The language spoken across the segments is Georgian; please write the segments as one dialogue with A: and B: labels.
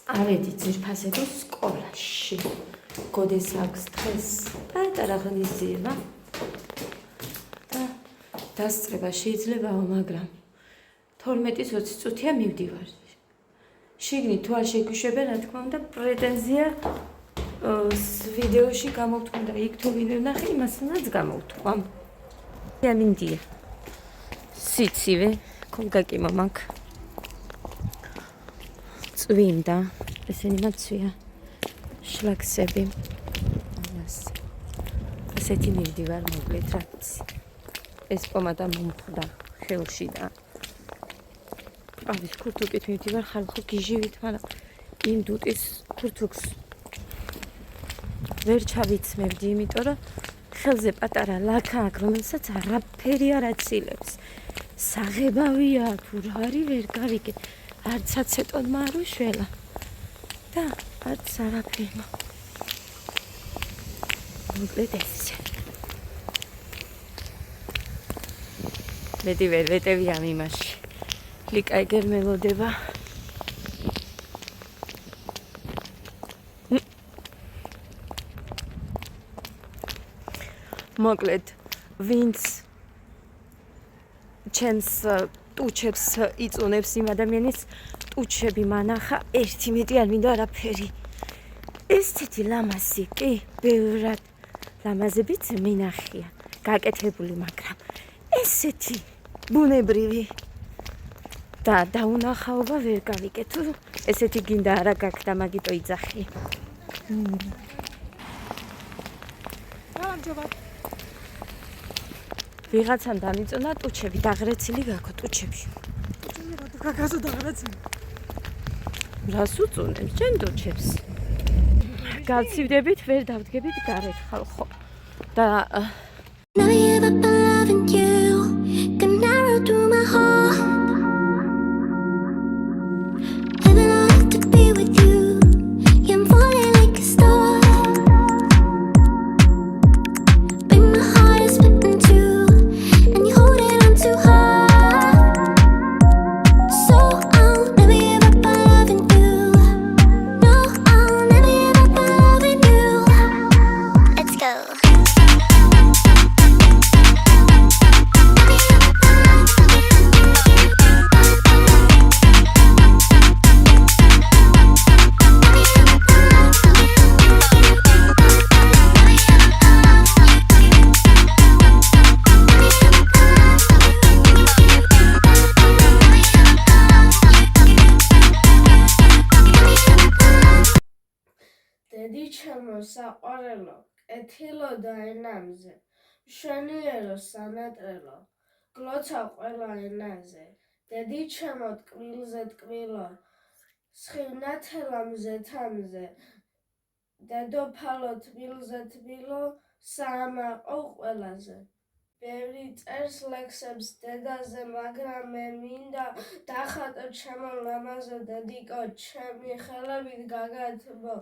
A: ავედი ძირფასებო სკოლაში. გოდეს აქვს დღეს პატარა ღონისძიება და დასწრება შეიძლებაო, მაგრამ 12-20 წუთია მივდივარ. შიგნით თუ არ შეგვიშვებენ, რა თქმა უნდა, პრეტენზია ვიდეოში გამოვთქვა და იქ თუ ვინმე ვნახე, იმასაც გამოვთქვა. ამინდია. სიცივე, კოლგაკი მომაკ. წვიმდა, ესენი მაცვია. შლაქსები. ასეთი მივდივარ მოკლედ რაც. ეს პომადა მომხდა ხელში და ავის ქურთუკით მივდივარ ხალხო გიჟივით, მაგრამ იმ დუტის ქურთუკს ვერ ჩავიცმევდი, იმიტომ რომ ხელზე პატარა ლაქა აქვს, რომელსაც არაფერი არ აცილებს. საღებავია თუ რა არის ვერ გავიგე. არც აცეტონმა არ უშველა და არც არაფერი. მოკლედ ესე. მეტი ვერ ვეტევი ამ იმაში. ლიკა ეგერ მელოდება. მოკლედ, ვინც ჩემს ტუჩებს იწუნებს იმ ადამიანის ტუჩები მანახა, ერთი მეტი არ მინდა არაფერი. ესეთი ლამაზი კი, ბევრად ლამაზებიც მინახია, გაკეთებული, მაგრამ ესეთი ბუნებრივი და დაუნახაობა ვერ გავიგე, თუ ესეთი გინდა არა გაქვს და მაგიტო იძახი. ვიღაცამ დამიწონა ტუჩები, დაღრეცილი გაქო ტუჩები.
B: გაგაზო დაღრეცილი.
A: რას უწუნებს ჩემ ტუჩებს? გავცივდებით, ვერ დავდგებით გარეთ ხალხო. და
C: Never give up on loving you. Can narrow through my heart. Heaven on earth to be with you. Yeah, I'm falling like a star. But my heart is split in two, and you hold it on too hard. So I'll never give up on loving you. No, I'll never give up on loving you. Let's go.
B: Dedi ჩემო საყვარელო, კეთილო და ენამზე, მშვენიერო სანატრელო, გლოცა ყველა ენაზე. Dedi ჩემო ტკბილზე ტკბილო, სხივნათელა მზეთამზე, დედოფალო თბილზე თბილო, საამაყო ყველაზე. ბევრი წერს ლექსებს დედაზე, მაგრამ მე მინდა დახატო ჩემო ლამაზო დედიკო, ჩემი ხელებით გაგათბო.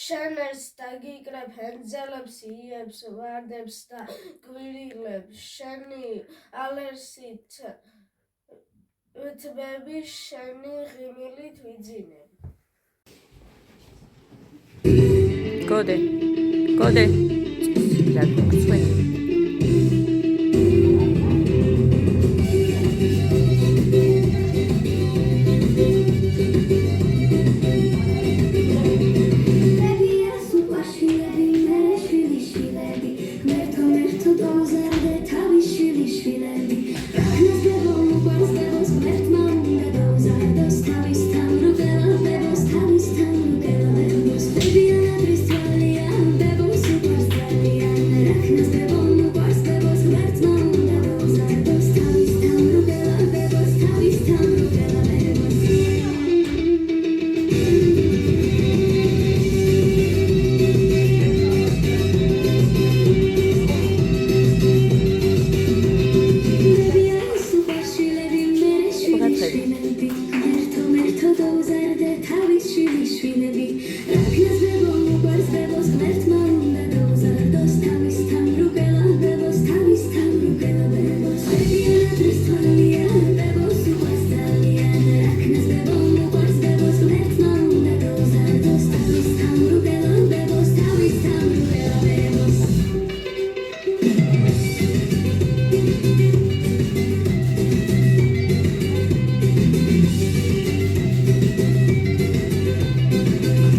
B: შენ ეს დაგიკრებ ენძელებს, იებს, ვარდებს და გვირილებს. შენი ალერსით თბები, შენი ღიმილით ვიძინებ.
A: გოდე. რა გწვენი.
C: Baby, I'm a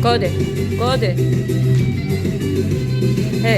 A: გოდე გოდე ჰე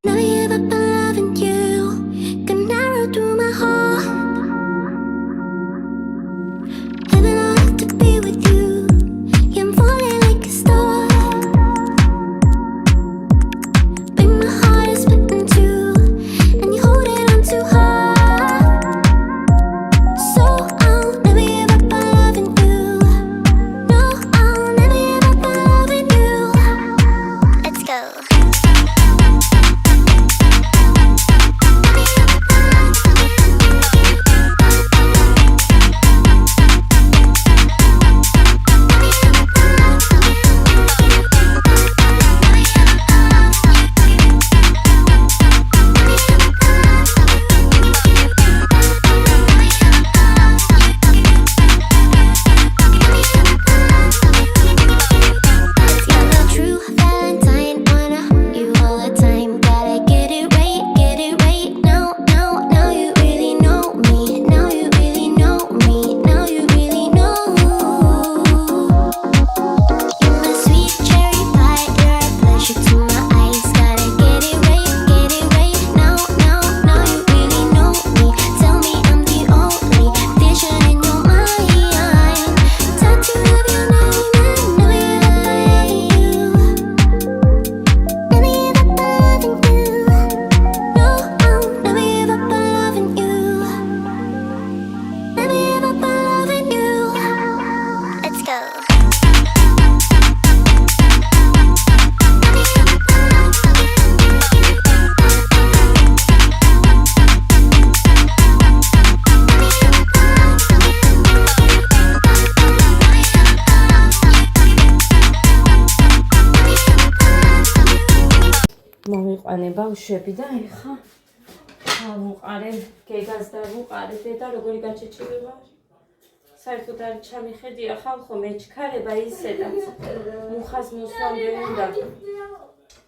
C: Never give up on loving you. Got narrow through my heart. Living on earth to be with you. Yeah, I'm falling like a star. But my heart is split in two, and you hold it on too hard. So I'll never give up on loving you. No, I'll never give up on loving you. Let's go.
A: მოვიყვანე ბავშვები და ეხა დავუყარე გეგას და ვუყარე დედა როგორი გაჩეჩილება საერთოდ არ ჩამიხედია ხალხო მეჩქარება ისედაც მუხას მოსვამდე უნდა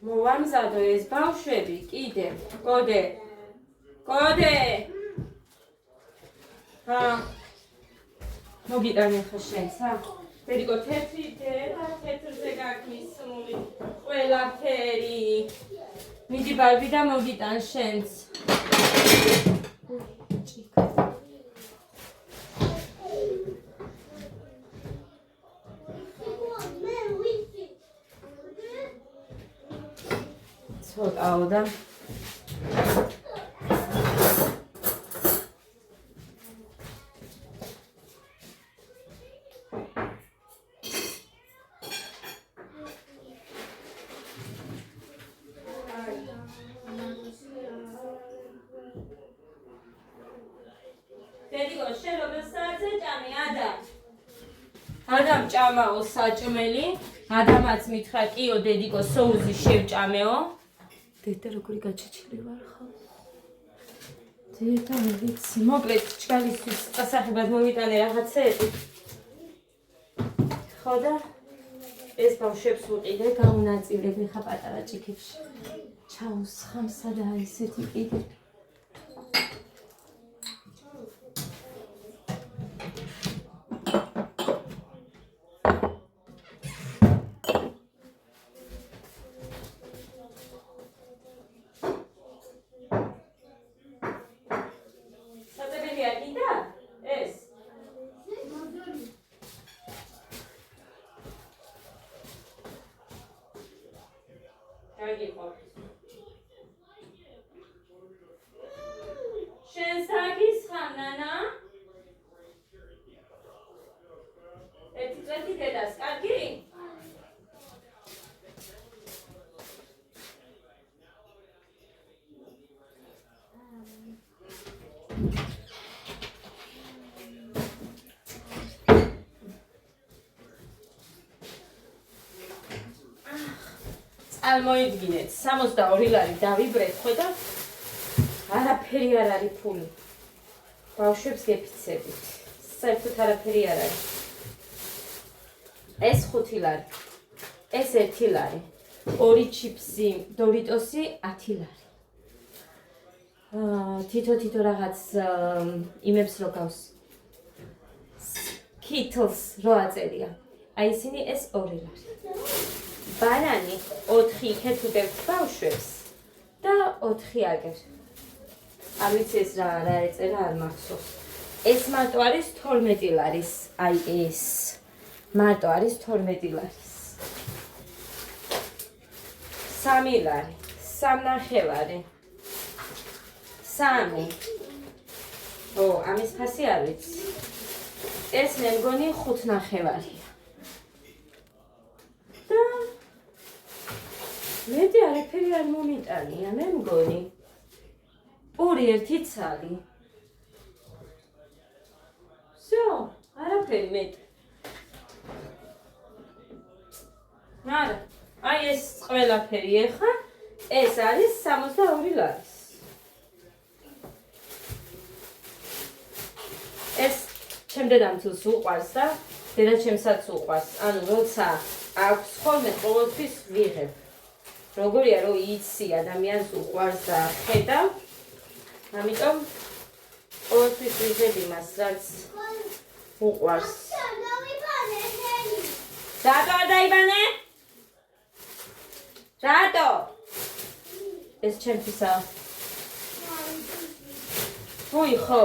A: მოვამზადო ეს ბავშვები კიდე გოდე კოდე. მოგიტანე ხო შენს, ბედიკო თეთრზე გაგმისული ყველაფერი. მიდი ბარბი და მოგიტან შენს. ცოტაო და დედიკო შენ როგორ საათზე ჭამე ადამ ჭამაო საჭმელი ადამაც მითხრა კიო დედიკო სოუზი შევჭამეო დედა როგორი გაჩეჩილი ვარ ხო დედა ვიცი მოკლედ ჩქალისთვის წასახებად მომიტანე რაღაცეები ხო და ეს ბავშვებს ვუყიდე გაუნაწილებ ხა პატარა ჭიქებში ჩაუსხამსა და ესეთი კიდე შენ საგისხამ ნანა ერთი წელი დედას კარგი წარმოიდგინეთ 62 ლარი დავიბრეთ ხო და არაფერი არ არის ფული ბავშვებს გეფიცებით საერთოდ არაფერი არ არის ეს 5 ლარი ეს 1 ლარი 2 ჩიპსი დორიტოსი 10 ლარი თითო რაღაც იმებს რო გავს კითლს რო აწერია აი ისინი ეს 2 ლარი ბანანი 4 იქეთ უდევთ ბავშვებს და 4 აგერ. არ ვიცი ეს რა ეწერა არ მახსოვს. ეს მარტო არის 12 ლარის. აი ეს. მარტო არის 12 ლარის. 3 ლარი. 3.5 ლარი. 3. ო, ამის ფასი არ ვიცი. ეს მე მგონი 5.5 ლარია. მეტი არაფერი არ მომიტანია, მე მგონი. პური 1 ცალი. всё, არაფერი მეტი. არა, აი ეს ყველაფერი ეხა, ეს არის 62 ლარის. ეს ჩემ დედამთილს უყვარს და დედა ჩემსაც უყვარს. ანუ როცა აქვს ხოლმე ყოველთვის ვიღებ. როგორია რომ იცი ადამიანს უყვარს და ხედავ ამიტომ ყოველთვის ვიღებ იმას რაც უყვარს რატო არ დაიბანე? რატო? ეს ჩემთვისაა ვუი ხო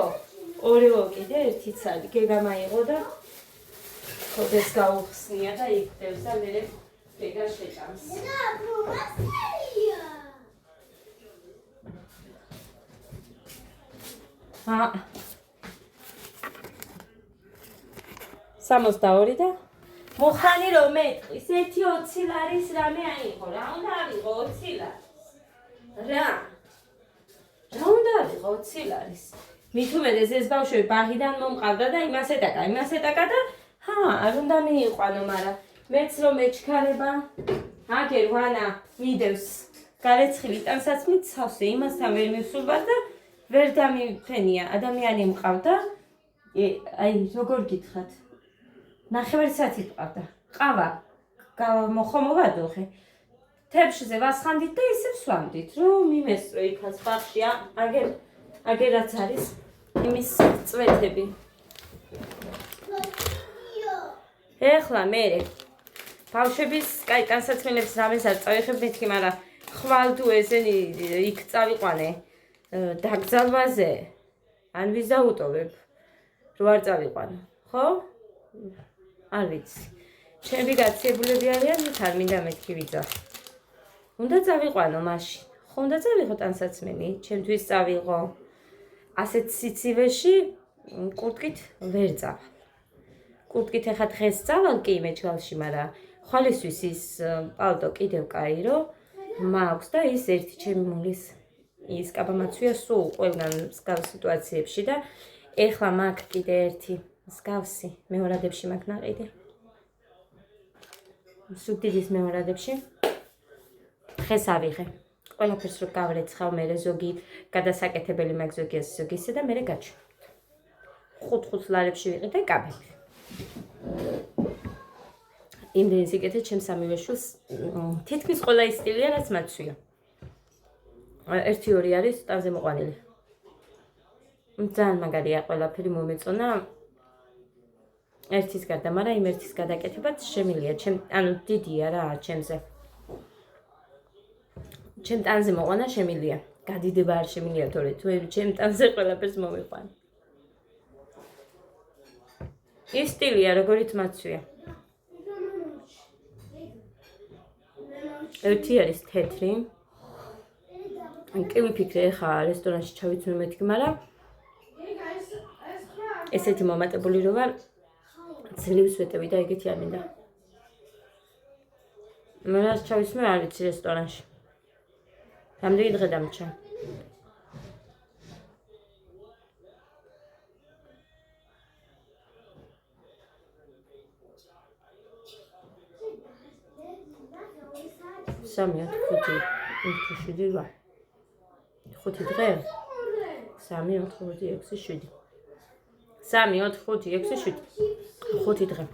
A: ორეო კიდე 1 ცალი გეგა მაიღო და ხოდეს გაუხსნია და იქნებს და მე გეგა შეჭამს სამოცდაორი და მოხანი რომ მეტყვის 1.20 ლარის რამე აიღო რა უნდა ავიღო 20 ლარის რა უნდა ავიღო 20 ლარის მით უმეტეს ეს ბავშვები ბაღიდან მომყავდა და იმას ეტაკა და არ უნდა მიიყვანო მაგრამ მეც რომ მეჩქარება აგერ ვანა მიდევს გარეცხილი ტანსაც მიცავსე იმასთან ვერ მივსულბარ და ვერ დამიფენია ადამიანი მყავდა აი როგორ გითხრათ ნახევარსათი მყავდა ყავა მოხომოვადოხე თებშზე ვასხანდით და ისევ სვამდით რომ მიმესწრო იქაც ბაღში აგერ აგერ რაც არის იმის წვეთები. ეხლა მე ბავშვების კაი განსაცმელებს რამეს არ წავიხებ მეთქი, მაგრამ ხვალ თუ ესენი იქ წავიყვანე დაგზალვაზე ან ვიზაუტოვებ რო არ წავიყვანო, ხო? არ ვიცი. ჩემი გაციებულები არიან, მით არ მინდა მეთქი ვიძახი. უნდა წავიყვანო მაშინ. ხო უნდა წავიღო ტანსაცმელი, ჩემთვის წავიღო. ასეთ სიცივეში კურტკით ვერ წავალ. კურტკით ახლა დღეს წავალ კი მეჩვალში, მაგრამ ხვალისთვის ის პალტო კიდევ კაი რო მაქვს და ის ერთი ჩემი მულის ის კაბამაცვია სულ ყველგან მსგავს სიტუაციებში და ეხლა მაქვს კიდე ერთი მსგავსი მეორადებში მაქვს ნაყიდი. სუბტიტრის მეორადებში დღეს ავიღე. ყველაფერს რო გავრეცხავ, მე ზოგი გადასაკეთებელი მაქვს, ზოგი ისე და მე გაჩვენე. 5 ლარებში ვიყიდე და კაბები. იმდენი სიკეთე ჩემს სამივე შვილს თითქმის ყველა ის სტილია, რაც მათსვია. 1-2 არის ტანზე მოყვანილი. ძალიან მაგარია ყველაფერი მომეწონა. ერთის გარდა, მაგრამ იმ ერთის გადაკეთებაც შემილია. ანუ დიდია რა ჩემზე. ჩემ ტანზე მოყვანა შემილია. გადიდება არ შემილია, თორე თუ ჩემ ტანზე ყველაფერს მომიყვანი. ის სტილია, როგორიც მათსვია. ერთი არის თეთრი. კი ვიფიქრე ხა რესტორანში ჩავიცნო მეთქი, მაგრამ ესეთი მომატებული რო ვარ, ძლივს ვეტევი და ეგეთი არ მინდა. მე რას ჩავიცნო არ ვიცი რესტორანში. რამდენი დღე დამრჩა. სამი 5 7 5 დღე 3 4 5 6 7 3 4 5 6 7 5 დღე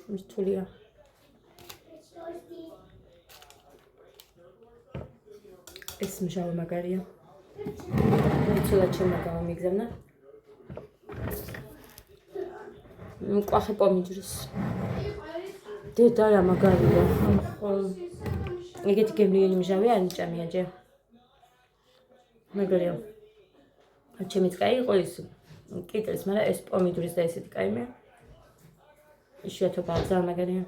A: მართულია ეს მჟავე მაგარია ცოტა ჩემმა გამიგზავნა მკვახე პომიდორის დედა რა მაგარია ხო ეგეთი გემრიელი მჟავე არ მიჭამია ჯერ მაგარია ჩემიც კაი იყო ის კიტრის მაგრამ ეს პომიდორის და ესეთი კაიმეა იშვიათობა ძალიან მაგარია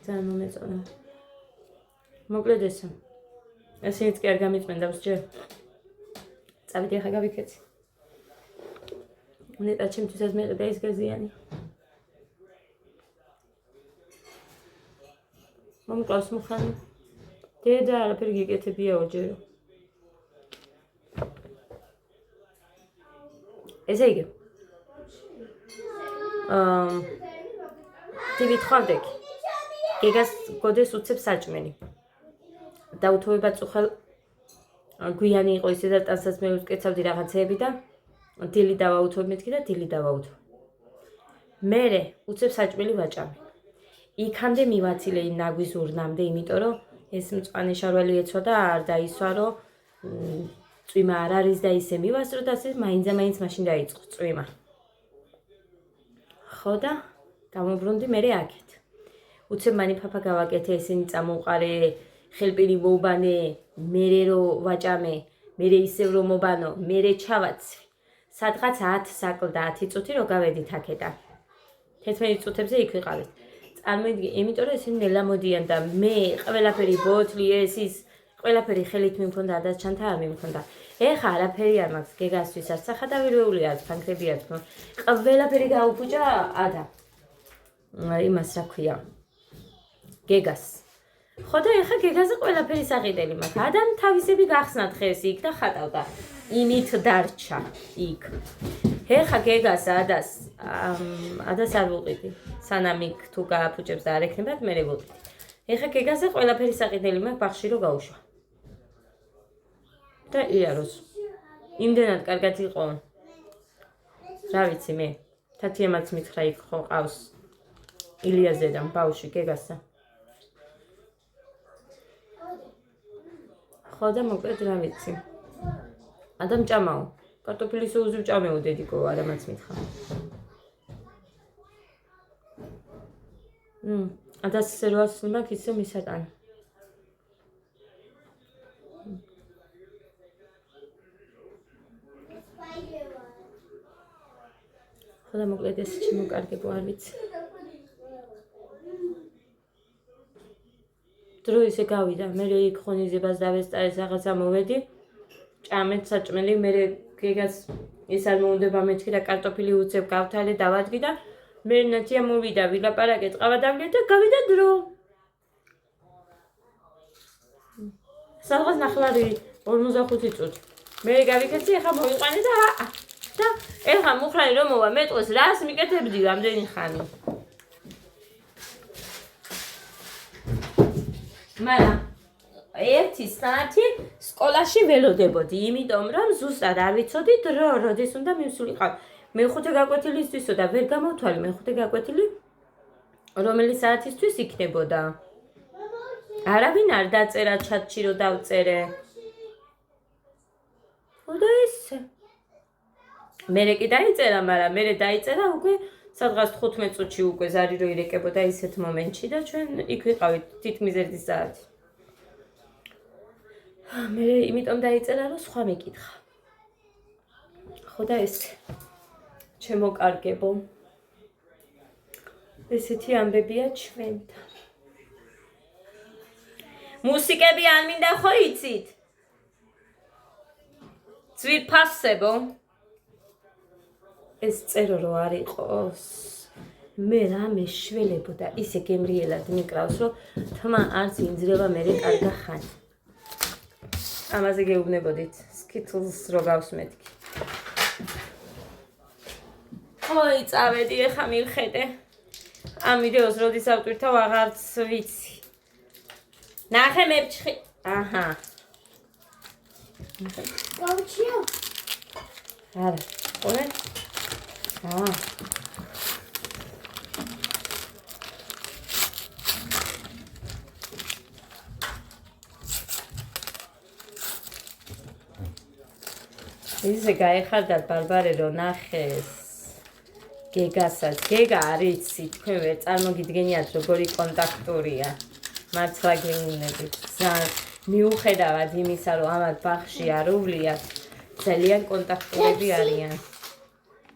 A: ძალიან მომეწონა მოკლედ ესეც კი არ გამიწმენდავს ჯერ წავიდი ახლა გავიქეცი ნეტა ჩემთვისაც მეყიდა ის გაზიანი მომკლავს მუხანი დედა არაფერი გიკეთებიაო ჯერო ესე იგი თვითხვავდექ გეგას გოდეს უცებ საჭმელი დაუთოვება წუხელ გვიანი იყო ისე და ტანსაც მე ვკეცავდი რაღაცეები და დილი დავაუთო მეთქი და დილი დავაუთო მერე უცებ საჭმელი ვაჭამე იქამდე მივაცილე ნაგვის ურნამდე იმიტომ რომ ეს მწვანე შარველი ეცვა და არ დაისვა რომ წვიმა არ არის და ისე მივასწრო და ასე მაინც მაშინ დაიწყო წვიმა ხო და გამობრუნდი მერე აქეთ უცებ მანი ფაფა გავაკეთე ესენი წამოყარე ხელპირი მოუბანე მერე რო ვაჭამე მერე ისევ რომ მობანო მერე ჩავაცვი სადღაც 10 საკლდა 10 წუთი რო გავედით აქედა 11 წუთებზე იქ ვიყავით წარმოიდგინე იმიტომ რომ ესენი ნელა მოდიან და მე ყველაფერი ბოთლი ის ყველაფერი ხელით მიმქონდა და ჩანთა არ მიმქონდა ეხა არაფერი არ მაქვს გეგასთვის არც სახადავირეული არც ფანქრები არც ყველაფერი გაუფუჭა ადა იმას რა ქვია გეგას ხო და ეხა გეგაზე ყველაფერი საყიდელი მაქვს ადამ თავისები გახსნა დღეს იქ და ხატავდა იმით დარჩა იქ ეხა გეგას ადას არ ვუყიდი სანამ იქ თუ გააფუჭებს და არ ეკნებათ მე ვუყიდი ეხა გეგაზე ყველაფერი საყიდელი მაქვს ბაღში რო გავუშვა და იაროს იმდენად კარგად იყო რა ვიცი მე თათიამაც მითხრა იქ ხო ყავს ილიაზედან ბავში გეგასა ხო და მოკლედ რა ვიცი. ადამ ჭამაო. კარტოფილის სოუსი ვჭამეო დედიკო, არამაც მითხა. ადას სერვას მაგ ისე მისატან. ხო და მოკლედ ეს შემოკარგებო არ ვიცი. დრო ისე გავიდა, მე იქ ხონიზებას დავესწარეს რაღაცა მოვედი. ჭამეთ საჭმელი, მე გეგას ეს არ მოუნდება მეთქი და კარტოფილი უცებ გავთალე დავადგი და მე ნათია მოვიდა ვილაპარაკე წყავა დავლიე და გავიდა დრო. სადღაც ნახევარი 45 წუთი. მე გავიქეცი, ეხა მოვიყვანე და ეხა მუხრანი რომ მოვა მეტყოს რას მიკეთებდი რამდენი ხანი. მაგრამ ერთი საათი სკოლაში ველოდებოდი, იმიტომ რომ ზუსტად არ ვიცოდი დრო, როდის უნდა მივსულიყავ. მეხუთე გაკვეთილისთვისო და ვერ გამოვთვალე მეხუთე გაკვეთილი რომელი საათისთვის იქნებოდა. არავინ არ დაწერა ჩატში რომ დავწერე. და ისე. მერე კი დაიწერა, მაგრამ მერე დაიწერა უკვე სადღაც 15 წუთში უკვე ზარი რო ირეკებოდა ისეთ მომენტში და ჩვენ იქ ვიყავით თითქმის 1 საათი. მე იმიტომ დაიწერა რომ სხვა მეკითხა. ხო და ესე. ჩემო კარგებო. ესეთი ამბებია ჩვენთან. მუსიკები არ მინდა ხო იცით? ძვირფასებო. ეს წერო რო არ იყოს. მე რამე შველებო და ისე გემრიელად მიკრავს რომ თმა არც ინძრება მერე კარგა ხანი. ამაზე გეუბნებოდით სკიტლს რო გავსმეთ კი. ой, წავედი ეხა მივხედე. ამ ვიდეოს როდის ავტვირთავ აღარც ვიცი. ნახე მეფჩხი. აჰა.
B: გავჩიო.
A: არა, ყურე. ისე გაიხარდა ბარბარე რომ ნახეს გეგასაც. გეგა არ იცი, თქვენ ვერ წარმოგიდგენიათ როგორი კონტაქტურია. მართლა გეუბნებით. ძალიან მიუხედავად იმისა რომ ამათ ბაღში არ უვლიათ, ძალიან კონტაქტურები არიან.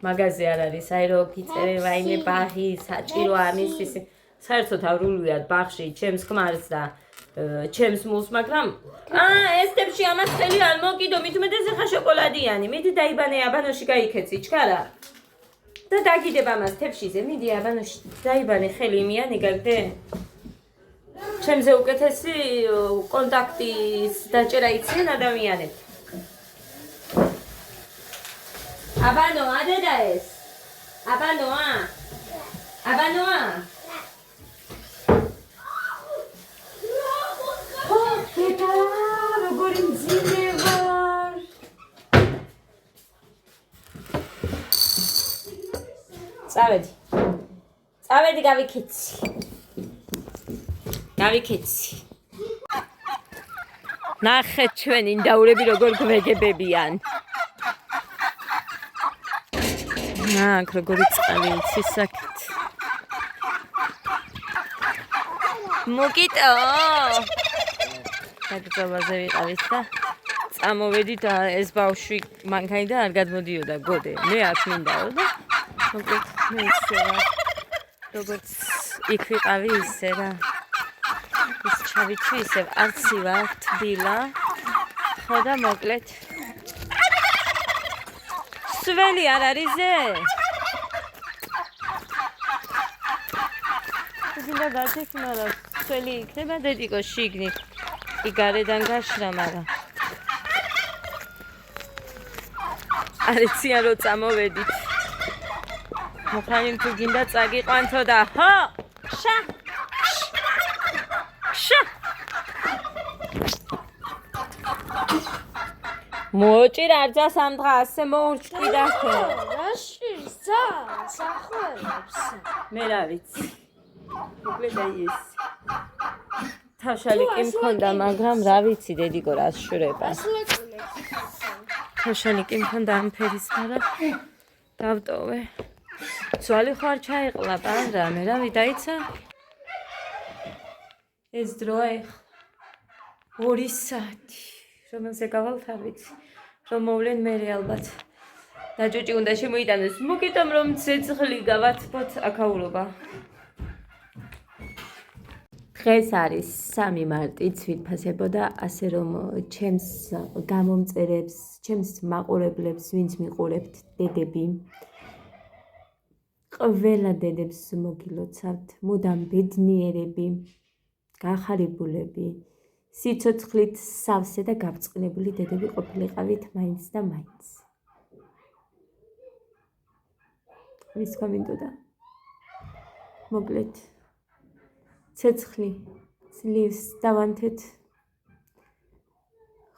A: მაგაზე არ არის, აი რო გიწერე ვაიმე ბაღი, საჭირო ამის ისე. საერთოდ არ უვლიათ ბაღში ჩემს ხმარს და ჩემს მულს, მაგრამ ეს თებში ამას ხელი არ მოკიდო, მით უმეტეს ეხა შოკოლადიანი. მიდი დაიბანე აბანოში გაიქეცი, ჩქარა. და დაგიდებ ამას თებშიზე, მიდი აბანოში დაიბანე ხელი იმიანი გაგდე. ჩემზე უკეთესი კონტაქტის დაჭერა იციან ადამიანებს. აბანოა დედა ეს? აბანოა? აბანოა? დედა, როგორი მძიმე ვარ. წავედი გავიქეცი. ნახეთ ჩვენ ინდაურები როგორ გვეგებებიან. აქ როგორი წყალი იცის საკეთ. მოკიტო. დაგწოვაზე ვიყავით და წამოვედით ეს ბავშვი მანქანიდან არ გადმოდიოდა გოდე. მე აქ მინდაო და მოკლედ მე ისე ვარ. როგორც იქ ვიყავი ისე რა. ის ჩავიცი ისე არცი ვარ თბილა. ხო და მოკლედ სველი არ არის ზე? მინდა დათექნა რა სველი იქნება დედიკო შიგნით. იგარედან გაშრა მაგრამ. არიციან რომ წამოვედით. მოხანიმ თუ გინდა წაგიყვანთო და ჰო! შა! შა! მოჭირ არძა სამ დღე ასე მოურჩი და ხო.
B: რაში ზა სახველებს.
A: მე რა ვიცი. მოკლედ აი ეს. თავშალი კი მქონდა, მაგრამ რა ვიცი დედიკო რა შურება. თავშალი კი მქონდა ამ ფერის, მაგრამ დავტოვე. ძვალი ხო არ ჩაეყლაპა რამე, რავი დაიცა. ეს დროა ეხლა 2 საათი. რომელზე გავალთ არ ვიცი. რომ მოვლენ მერე ალბათ. დაჭუჭი უნდა შემოიტანოს. მოგიტომ რომ ცეცხლი გავათბოთ აქაურობა. დღეს არის 3 მარტი, ცვირფასებო და ასე რომ ჩემს გამომწერებს, ჩემს მაყურებლებს, ვინც მიყურებთ დედები. ყველა დედებს მოგილოცავთ, მუდამ ბედნიერები, გახარებულები, სიცოცხლით სავსე და გაბრწყინებული დედები ყოფილიყავით მაინც და მაინც. ვის გამინდოდა? მოკლედ ცეცხლი ძლივს დავანთეთ.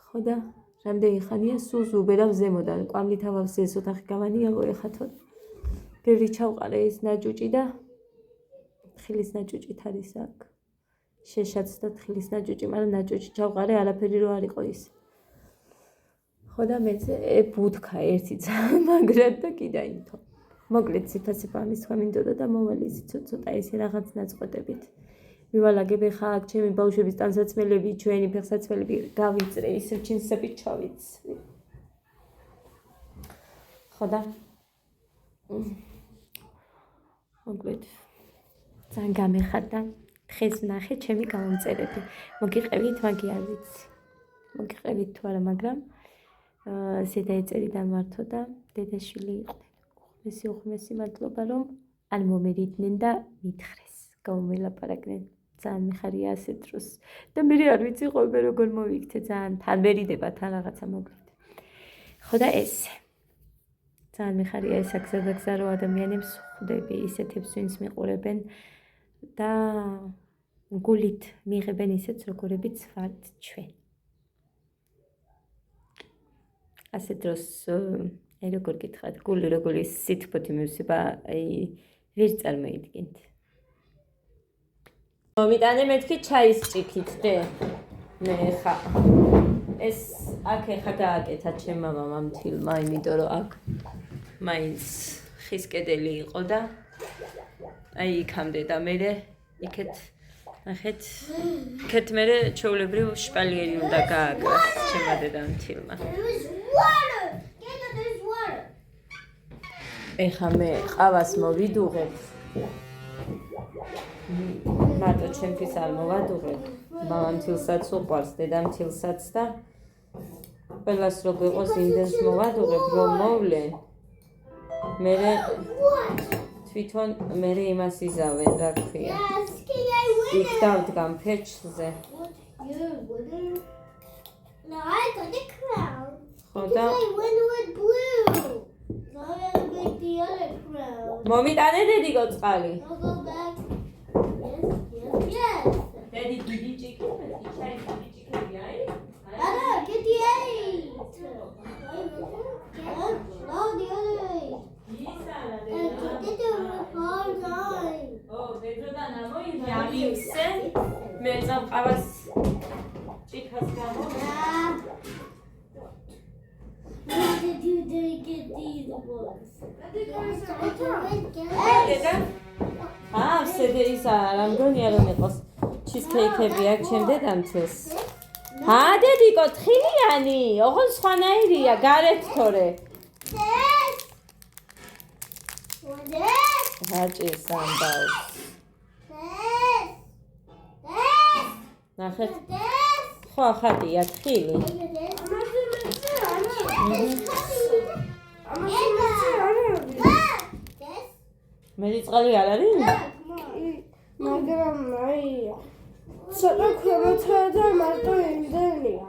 A: ხო და რამდენი ხანია სულ ზუბერავ ზემოდან კვამლით ავავს ეს ოთახი გავანიაღო ეხათო. ბევრი ჩავყარე ეს ნაჭუჭი და თხილის ნაჭუჭით არის აქ. შეშაც და თხილის ნაჭუჭი, მაგრამ ნაჭუჭი ჩავყარე არაფერი რო არ იყო ის. ხო და მეც ბუთქა ერთი მაგრად და კი დაინთო. მოკლედ ციფასება ამის თქვა მინდოდა და მოვალი ცოტა ესე რაღაც ნაწყვეტებით. მივალაგებ ხა აქ ჩემი ბავშვების ტანსაცმელები, ჩვენი ფეხსაცმელები გავიწრე, ისე ჩინსები ჩავიცრი. ხო და მოკლედ ძალიან გამეხარდა დღეს ნახე ჩემი გამომწერები. მოგიყევით, მაგი არ ვიცი. მოგიყევით თუ არა, მაგრამ ზედა ეწერიდან მართო და დედაშვილი იყო. უხმესი მადლობა რომ არ მომერიდნენ და მითხრეს. გამომელაპარაკდნენ. ძალიან მიხარია ასე დროს. და მე არ ვიცი ხოლმე როგორ მოვიქცე, ძალიან თან მერიდება თან რაღაცა მოკლედ. ხო და ეს ძალიან მიხარია ეს აგზადაგზა რომ ადამიანებს ხვდები ისეთებს ვინც მიყურებენ და გულით მიიღებენ ისეთს როგორებიც ვართ ჩვენ. ასე დროს აი როგორ გითხრათ, გული როგორი სითბოთი მივსება, აი ვერ წარმოიდგენთ. მომიტანე მეთქი ჩაის ჭიქით დე. მე ხა ეს აქ ეხა გააკეთა ჩემ მამამ ამ თილმა, იმიტომ რომ აქ მაინც ხის კედელი იყო და აი იქამდე და მე იქეთ ნახეთ იქეთ მე ჩვეულებრივ შპალიერი უნდა გააკრას ჩემმა დედამ თილმა. ეხა მე ყავას მოვიდუღებ. მარტო ჩემთვის არ მოვადუღებ. მამამ თილსაც უყვარს, დედამ თილსაც და ყველას რო გვიყოს იმდენს მოვადუღებ რომ მოვლენ. მე თვითონ მე იმას იზავენ, რა ქვია. იქ დავდგამ ფერჩზე.
B: No, I got the crown.
A: ხო და
B: I went with blue. Now I gotta make the other crown.
A: მომიტანე დედიკო წყალი.
B: I'll go back. Yes.
A: დედი დიდი ჭიქი, ჩაი დიდი ჭიქები არის?
B: Anna, get the 8. No, the other 8.
A: ისალა
B: I did it all time.
A: ო, ბედროდან ამოიღე, მე წამყავას ჭიქას გამო.
B: When did you get these ones?
A: დედა? სედე ისა რა მგონია რომ იყოს ჩიზკეიქები აქ ჩემ დედამთილს. დედიკო თხილიანი, ოღონ სხვანაირია, გარეთ თორე. გაჭირს ამბავს. ნახეთ. ხო, ხატია თხილი. მერი წყალი არ არის?
B: მაგრამ აი ცოტა ქვემოთა და მარტო იმდენია.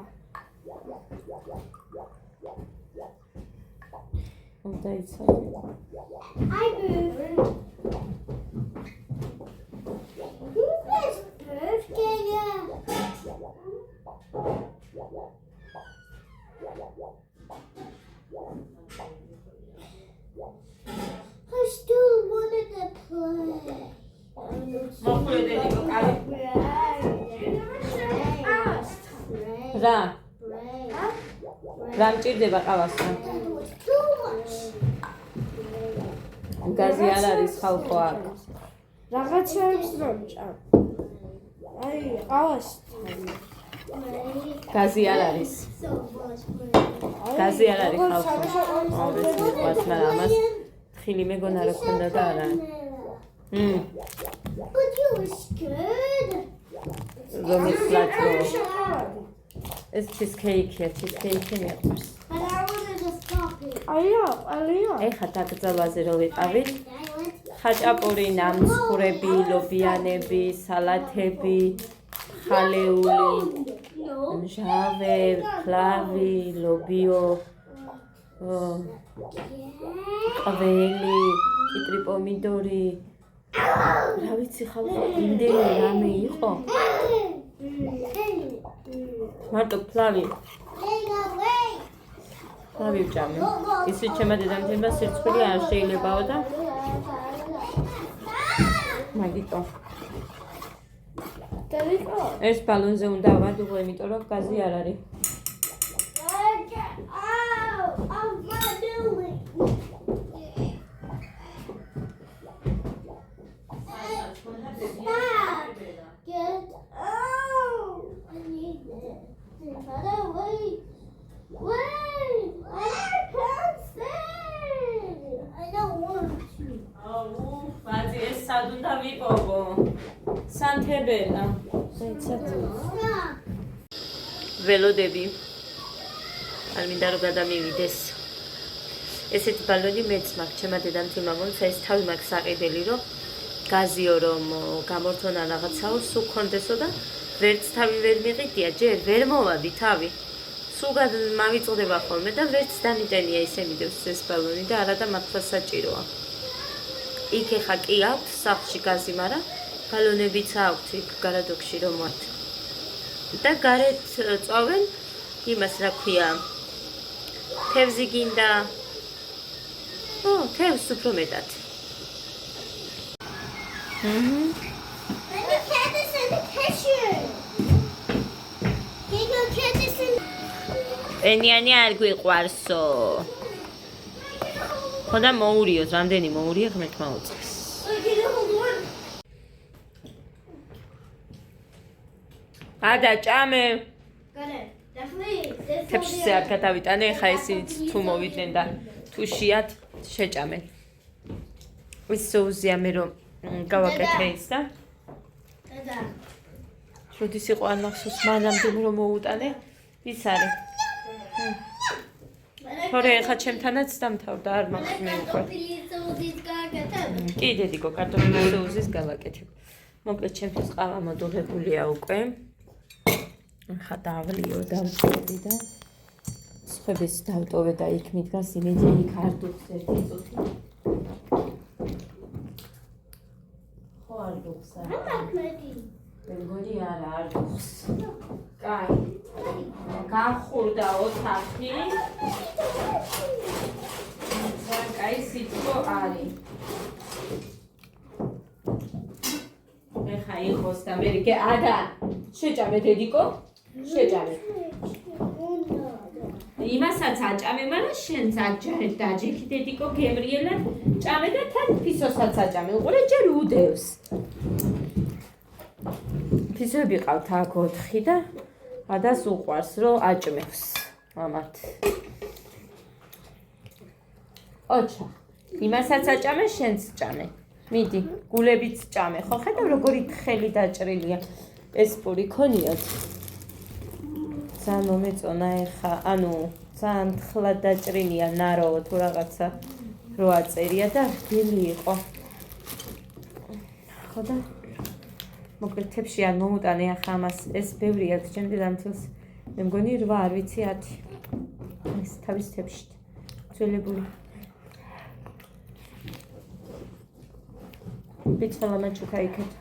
A: უნდა იცოდე.
B: I move. Who's this birthday? I still wanted to play.
A: მოხუე დედიკო, კარი. რა
B: Bread.
A: რა მჭირდება ყავასთან
B: Too much.
A: გაზი არ არის ხალხო აქ
D: რაღაცებს რომ ჭამ. აი, ყავას.
A: გაზი არ არის
B: So much bread.
A: გაზი არ არის ხალხო ეს მიყვარს მაგრამ ამას ხილი მეგონა რა ქონდა და არა
B: But you were scared.
A: რომის პლატო ეს ჩიზკეიკია ჩიზკეიკი მიყვარს
B: But I wanted to stop it.
D: აია.
A: ეხა დაკრძალვაზე რო ვიყავით
B: I went.
A: ხაჭაპური, ნამცხრები, ლობიანები, სალათები, ხალეული,
B: No.
A: ჟავე, ფლავი, ლობიო, ყველი, კიტრი პომიდორი. რა ვიცი ხალხო, იმდენი რამე იყო. მარტო ფლავი, ფლავი ვჭამე. ისიც ჩემმა დედამთილმა სირცხვილი არ შეიძლებაო და მაგიტო.
D: დედიკო.
A: ეს ბალონზე უნდა ავადუღო, იმიტომ რომ გაზი არ არის. ბაძი ეს სად უნდა ვიპოვო? სანთებელა. ველოდები. არ მინდა რომ გადამივიდეს. ესეთი ბალონი მეც მაქვს, ჩემმა დედამთილმა მომცა ეს თავი მაქვს საყიდელი, რომ გაზიო რომ გამორთონა რაღაცაო, სულ კონდესო და ვერც თავი ვერ მიყიდია, ჯერ ვერ მოვადი თავი. სულ მავიწყდება ხოლმე და ვერც დამიტენია ისე მიდევს ეს ბალონი და არა და მართლა საჭიროა. იქ ეხა კი აქვს სახლში გაზი, მაგრამ ბალონებიც აქვს იქ გარადოქში რომ მათ. და გარეთ წავენ იმას რა ქვია თევზი გინდა თევზს უფრო მეტად ენიანი არ გვიყვარსო ხოდა მოურიოს რამდენი მოურია ღმერთმა უწყეს ადა ჭამე თებში არ გადავიტანე ხა ისიც თუ მოვიდნენ და თუ შეათ შეჭამენ ის სოუსია მე რომ გავაკეთე ის და როდის იყო არ მახსოვს მანამდე რომ მოუტანე ის არის თორე ხა ჩემთანაც დამთავრდა არ მახსოვს მე უკვე კი დედიკო კარტოფილის სოუსის გავაკეთებ მოკლედ ჩემთვის ყავა მოდულებულია უკვე ხა დავლიო დავწევდი და სხვების დავტოვე და იქ მიდგას იმედი იქ არ დუხს ერთი წუთი ხო არ დუხს მე მგონი არა არ დუხს კაი გახურდა ოთახი კაი სიტყვა არის ეხა იყოს და მე რიგე ადა შეჭამე დედიკო შეჭამე იმასაც აჭამე მაგრამ შენც დაჯექი დედიკო გემრიელად ჭამე და თან ფისოსაც აჭამე უყურე ჯერ უდევს ფისოები ყავთ აქ 4 და ადას უყვარს რომ აჭმევს ამათ ოჩა იმასაც აჭამე შენც ჭამე მიდი გულებიც ჭამე ხო ხედავ როგორი თხელი დაჭრილია ეს პური ქონიათ ძალიან მომეწონა ეხა ანუ ძალიან თხლად დაჭრილია ნარო თუ რაღაცა რო აწერია და რბილი იყო ხო და მოკლედ თებში არ მოუტანე ახლა ამას ეს ბევრი აქვს ჩემი დამთილს მე მგონი 8 არ ვიცი 10 ეს თავის თებში ძველებული ბიჭალა მაჩუკა იქეთ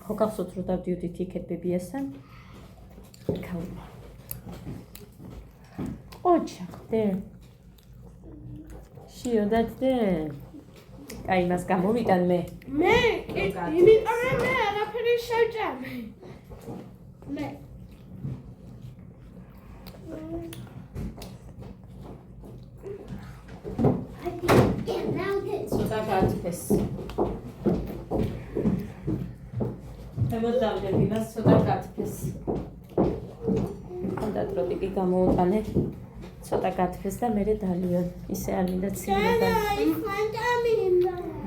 A: ხო გახსოვთ რომ დავდიოდით იქეთ ბებიასთან ქაულა ოჩახდე შიოდათდე აი მას გამოვიტან მე.
D: მე იმიტომ რომ მე არაფერი შევჭამე.
B: მე.
A: ცოტა გათფეს. ემოდავდები მას ცოტა გათფეს. და ტროპიკი გამოუტანე. ცოტა გათფეს და მე დალიონ. ისე არ მინდა ცივება.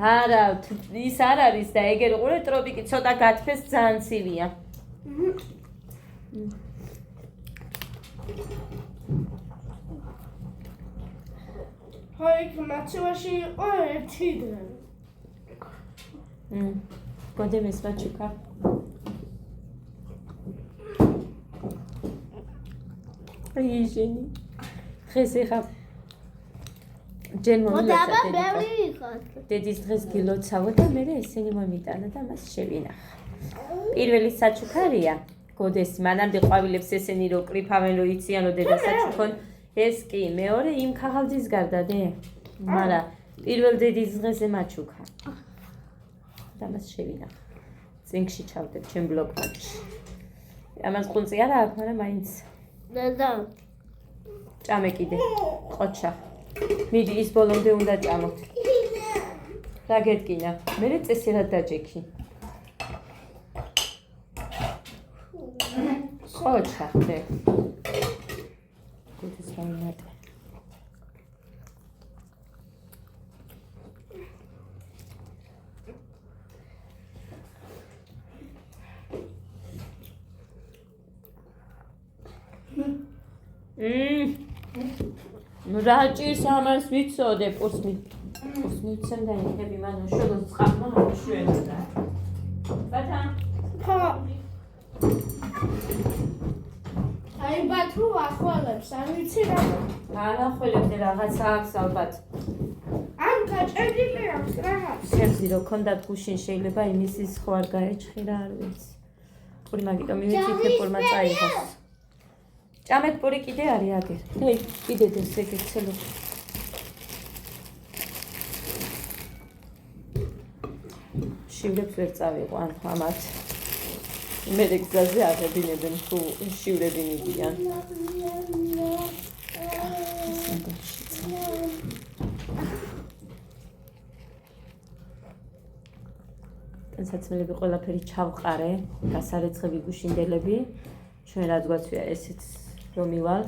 A: არა, ის არ არის და ეგერ ყურე ტროპიკი ცოტა გათფეს ძალიან ცივია.
D: ჰოი, მაცივაში იყო ერთი დღე.
A: გოდემეს მაჩუკა. იჟენი. ხეს ეხა ჯენ მომილოცა დედის დღეს გილოცავო და მე ესენი მომიტანა და მას შევინახა. პირველი საჩუქარია გოდეს მანამდე ყვავილებს ესენი რო კრიფავენ რო იციანო დედა საჩუქონ ეს კი მეორე იმ ქაღალდის გარდა დე მარა პირველ დედის დღეზე მაჩუქა და მას შევინახა. წინგში ჩავდებ ჩემ ბლოკში. ამას ყუნწი არა აქვს, მაგრამ მაინც
B: დედა
A: ჭამე კიდე ყოჩა. მიდი ის ბოლომდე უნდა ჭამოთ. რა გეტკინა? მე წესერად დაჯექი. ყოჩა ხე. გუთის გამატე. რაჭის ამას ვიცოდე პურსმი ვიცემ და იქნები მანო შულოს წყალმა შვენა ბათა
D: ხო აი ბათუ ახვალებს არ ვიცი რა
A: არა ხოლმე რაღაცა აქვს ალბათ
D: ან გაჭედილი აქვს რაღაც
A: სერზი რო ქონდათ გუშინ შეიძლება იმის ის ხო არ გაეჭხი რა არ ვიცი პური მაგიტომ მივიცით პურმა წაიღოს ჭამეთ პური კიდე არის აგერ დეი კიდე დეს ეგეთ ცელო შივრებს ვერ წავიყვან ამათ მე გზაზე აღებინებენ თუ შივრები მიდიან განსაცმელები ყველაფერი ჩავყარე გასარეცხები გუშინდელები ჩვენ რაც გვაცვია ესეც რომ მივალ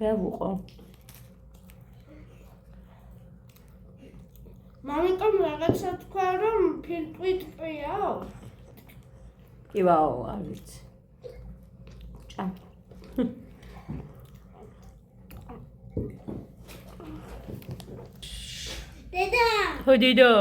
A: რა ვუყო
D: მამიკამ რაღაცა თქვა რომ ფილტვით პიაო
A: კი ვაო არ ვიცი ჭამ
B: დედა
A: ხო დედო